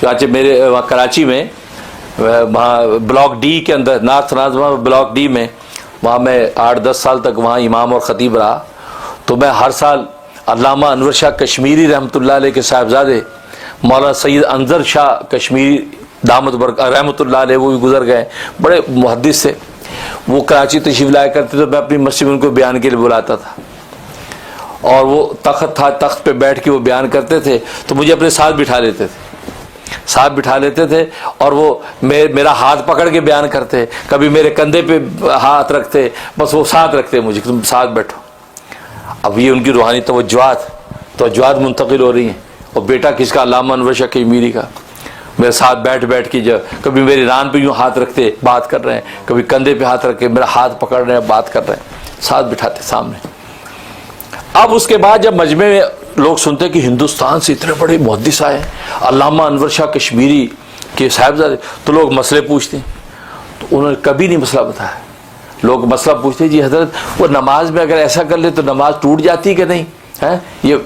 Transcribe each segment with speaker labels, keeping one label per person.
Speaker 1: چنانچہ میرے کراچی میں وہاں بلاک ڈی کے اندر نارتھ ناظمہ بلاک ڈی میں وہاں میں 8-10 سال تک وہاں امام اور خطیب رہا. تو میں ہر سال علامہ انور شاہ کشمیری رحمۃ اللہ علیہ کے صاحبزادے مولانا سید انظر شاہ کشمیری دامت رحمۃ اللہ علیہ، وہ بھی گزر گئے، بڑے محدث سے، وہ کراچی تشریف لایا کرتے تو میں اپنی مسجد میں ان کو بیان کے لیے بلاتا تھا، اور وہ تخت تھا، تخت پہ بیٹھ کے وہ بیان کرتے تھے تو مجھے اپنے ساتھ بٹھا لیتے تھے اور وہ میرا ہاتھ پکڑ کے بیان کرتے، کبھی میرے کندھے پہ ہاتھ رکھتے، بس وہ ساتھ رکھتے مجھے، تم ساتھ بیٹھو. اب یہ ان کی روحانی توجہات منتقل ہو رہی ہیں. اور بیٹا کس کا؟ علامہ انور شاہ کشمیری کا. میرے ساتھ بیٹھ کے جب کبھی میری ران پہ یوں ہاتھ رکھتے بات کر رہے ہیں، کبھی کندھے پہ ہاتھ رکھ کے میرا ہاتھ پکڑ رہے ہیں بات کر رہے ہیں، ساتھ بٹھاتے سامنے. اب اس کے بعد جب مجمع میں لوگ سنتے کہ ہندوستان سے اتنے بڑے محدث آئے، علامہ انور شاہ کشمیری کے صاحبزادے، تو لوگ مسئلے پوچھتے ہیں. تو انہوں نے کبھی نہیں مسئلہ بتایا. لوگ مسئلہ پوچھتے جی حضرت وہ نماز میں اگر ایسا کر لے تو نماز ٹوٹ جاتی کہ نہیں ہے؟ یہ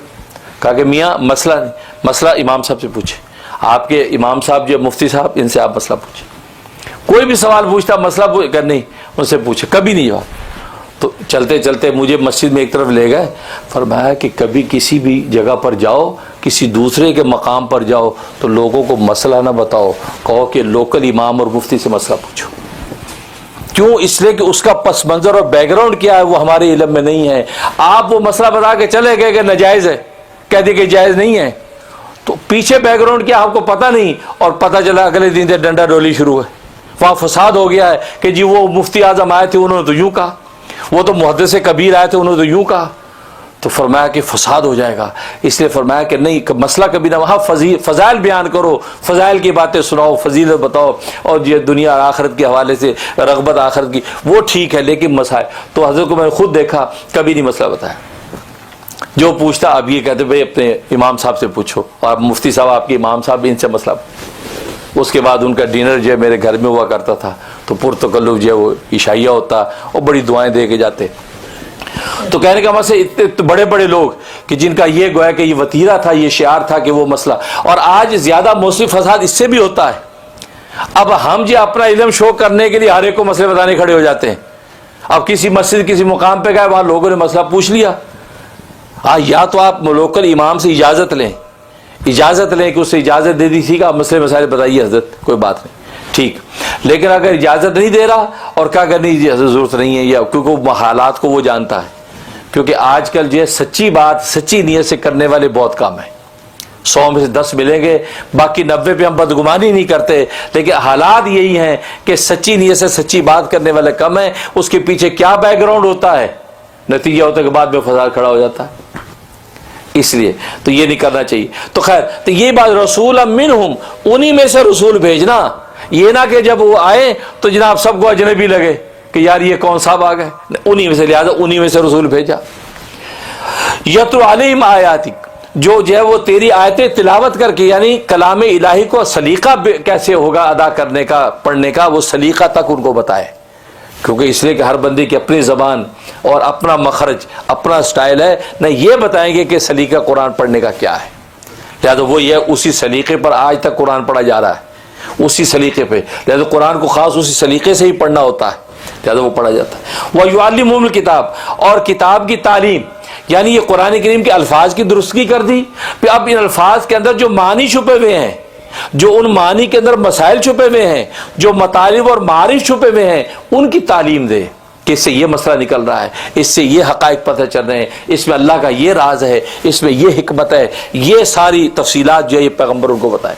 Speaker 1: کہا کہ میاں مسئلہ نہیں، مسئلہ امام صاحب سے پوچھے، آپ کے امام صاحب جو مفتی صاحب، ان سے آپ مسئلہ پوچھیں. کوئی بھی سوال پوچھتا مسئلہ کر نہیں، ان سے پوچھے، کبھی نہیں جواب. تو چلتے مجھے مسجد میں ایک طرف لے گئے، فرمایا کہ کبھی کسی بھی جگہ پر جاؤ، کسی دوسرے کے مقام پر جاؤ تو لوگوں کو مسئلہ نہ بتاؤ، کہو کہ لوکل امام اور مفتی سے مسئلہ پوچھو. کیوں؟ اس لیے کہ اس کا پس منظر اور بیک گراؤنڈ کیا ہے وہ ہمارے علم میں نہیں ہے. آپ وہ مسئلہ بتا کے چلے گئے کہ ناجائز ہے، کہہ دے کہ جائز نہیں ہے، تو پیچھے بیک گراؤنڈ کیا آپ کو پتہ نہیں، اور پتہ چلا اگلے دن سے ڈنڈا ڈولی شروع ہے. وہاں فساد ہو گیا ہے کہ جی وہ مفتی اعظم آئے تھے انہوں نے تو یوں کہا، وہ تو محدث کبیر آئے تھے انہوں نے تو یوں کہا. تو فرمایا کہ فساد ہو جائے گا، اس لیے فرمایا کہ نہیں، مسئلہ کبھی نہ، وہاں فضائل بیان کرو، فضائل کی باتیں سناؤ، فضیلت بتاؤ، اور یہ دنیا اور آخرت کے حوالے سے رغبت آخرت کی وہ ٹھیک ہے، لیکن مسائل تو حضرت کو میں نے خود دیکھا کبھی نہیں مسئلہ بتایا. جو پوچھتا اب یہ کہتے بھائی اپنے امام صاحب سے پوچھو، اور مفتی صاحب آپ کے امام صاحب ان سے مسئلہ. اس کے بعد ان کا ڈنر جو ہے میرے گھر میں ہوا کرتا تھا، تو پرتکلف جو ہے وہ عشائیہ ہوتا اور بڑی دعائیں دے کے جاتے. تو کہنے کا مطلب اتنے بڑے بڑے لوگ کہ جن کا یہ گویا کہ یہ وتیرہ تھا، یہ شعار تھا کہ وہ مسئلہ. اور آج زیادہ موسمی فساد اس سے بھی ہوتا ہے. اب ہم جو اپنا علم شو کرنے کے لیے ہر ایک کو مسئلے بتانے کھڑے ہو جاتے ہیں. اب کسی مسجد کسی مقام پہ گئے، وہاں لوگوں نے مسئلہ پوچھ لیا، یا تو آپ لوکل امام سے اجازت لیں کہ اس سے اجازت دے دی تھی کہ آپ مسئلے مسائل بتائیے حضرت، کوئی بات نہیں ٹھیک. لیکن اگر اجازت نہیں دے رہا اور کیا کرنی جی حضرت ضرورت نہیں ہے، یا کیونکہ وہ حالات کو وہ جانتا ہے. کیونکہ آج کل جو ہے سچی بات سچی نیت سے کرنے والے بہت کم ہیں. 100 میں سے 10 ملیں گے، باقی 90 پہ ہم بدگمانی نہیں کرتے. لیکن حالات یہی ہیں کہ سچی نیت سے سچی بات کرنے والے کم ہیں. اس کے پیچھے کیا بیک گراؤنڈ ہوتا ہے، نتیجہ ہوتا ہے کہ بعد میں فساد کھڑا ہو جاتا ہے. اس لیے تو یہ نہیں کرنا چاہیے. تو خیر، تو یہ بات رسول منہم، انہی میں سے رسول بھیجنا. یہ نہ کہ جب وہ آئے تو جناب سب کو اجنبی لگے کہ یار یہ کون صاحب آ گئے. انہی میں سے، لہٰذا انہی میں سے رسول بھیجا. یتلو علیہم آیاتک، جو ہے وہ تیری آیتیں تلاوت کر کے، یعنی کلام الہی کو سلیقہ کیسے ہوگا ادا کرنے کا، پڑھنے کا، وہ سلیقہ تک ان کو بتائے. کیونکہ اس لیے کہ ہر بندے کی اپنی زبان اور اپنا مخرج، اپنا سٹائل ہے. نہ یہ بتائیں گے کہ سلیقہ قرآن پڑھنے کا کیا ہے. لہٰذا وہ یہ اسی سلیقے پر آج تک قرآن پڑھا جا رہا ہے، اسی سلیقے پہ. لہٰذا قرآن کو خاص اسی سلیقے سے ہی پڑھنا ہوتا ہے، لہٰذا وہ پڑھا جاتا ہے. وَيُعَلِّمُهُمُ الْكِتَابَ، اور کتاب کی تعلیم، یعنی یہ قرآن کریم کے الفاظ کی درستگی کر دی. پھر اب ان الفاظ کے اندر جو معنی چھپے ہوئے ہیں، جو ان معنی کے اندر مسائل چھپے ہوئے ہیں، جو مطالب اور معارف چھپے ہوئے ہیں، ان کی تعلیم دے کہ اس سے یہ مسئلہ نکل رہا ہے، اس سے یہ حقائق پتہ چل رہے ہیں، اس میں اللہ کا یہ راز ہے، اس میں یہ حکمت ہے. یہ ساری تفصیلات جو ہے یہ پیغمبر ان کو بتائے.